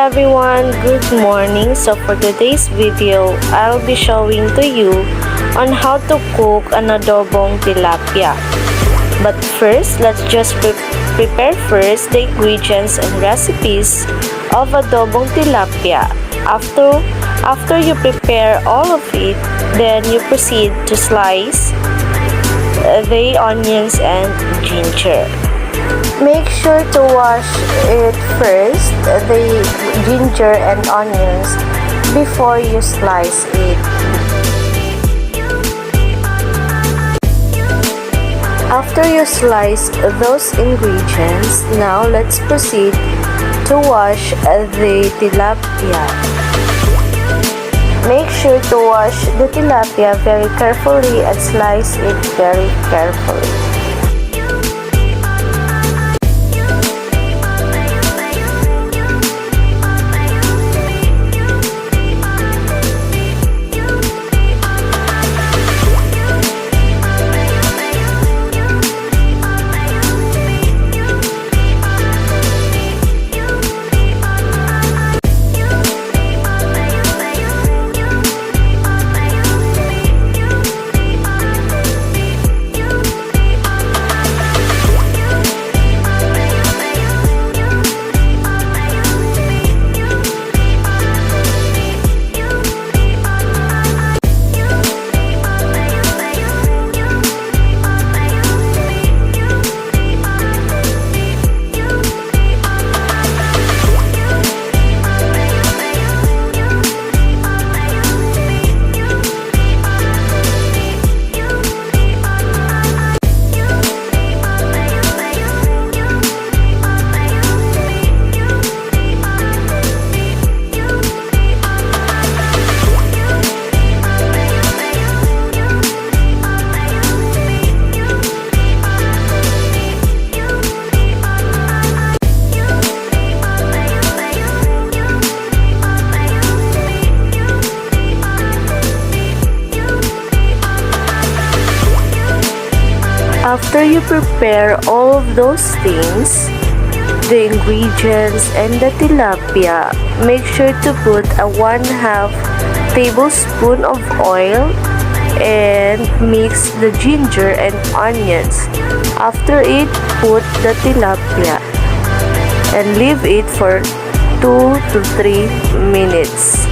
everyone, good morning. So for today's video, I'll be showing to you on how to cook an adobong tilapia. But first, let's just prepare first the ingredients and recipes of adobong tilapia. After you prepare all of it, then you proceed to slice the onions and ginger. Make sure to wash it first, the ginger and onions, before you slice it. After you slice those ingredients, now let's proceed to wash the tilapia. Make sure to wash the tilapia very carefully and slice it very carefully. After you prepare all of those things, the ingredients and the tilapia, make sure to put a 1/2 tablespoon of oil and mix the ginger and onions. After it, put the tilapia and leave it for 2 to 3 minutes.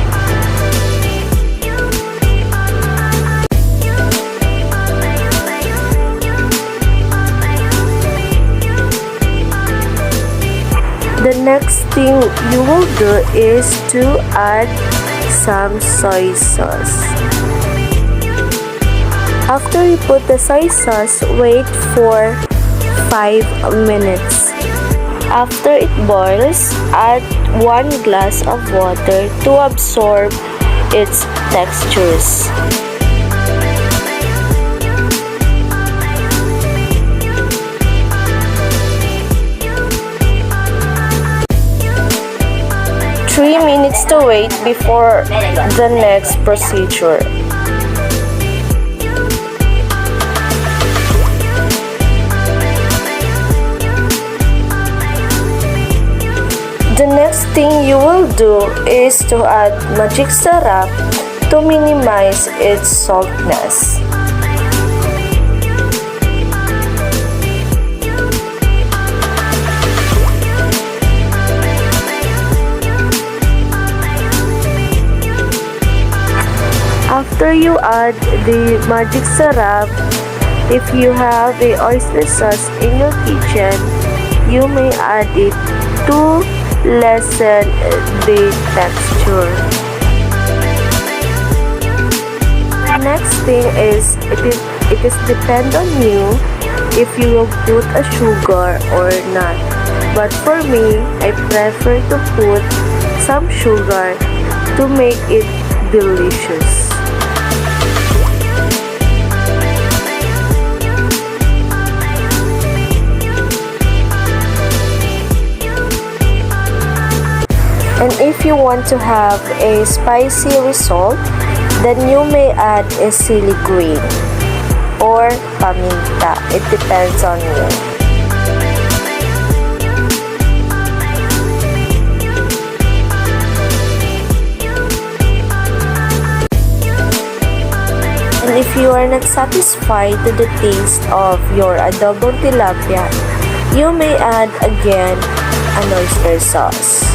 The next thing you will do is to add some soy sauce. After you put the soy sauce, wait for 5 minutes. After it boils, add 1 glass of water to absorb its textures. Three minutes to wait before the next procedure. The next thing you will do is to add magic sarap to minimize its saltiness. After you add the magic sarap, if you have the oyster sauce in your kitchen, you may add it to lessen the texture. The next thing is, it is depend on you if you will put a sugar or not. But for me, I prefer to put some sugar to make it delicious. And if you want to have a spicy result, then you may add a sili green or paminta. It depends on you. you are not satisfied to the taste of your adobong tilapia, you may add again an oyster sauce.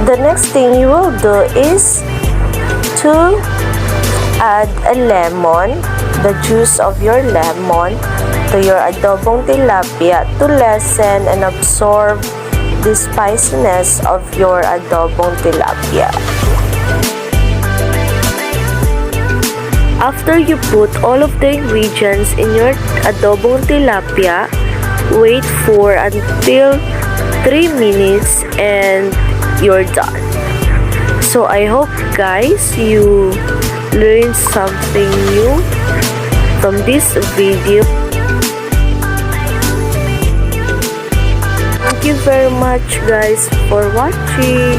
The next thing you will do is to add a lemon, the juice of your lemon, to your adobong tilapia to lessen and absorb the spiciness of your adobong tilapia. After you put all of the ingredients in your adobong tilapia, wait for until 3 minutes and you're done. So I hope guys you learned something new from this video. Thank you very much guys for watching.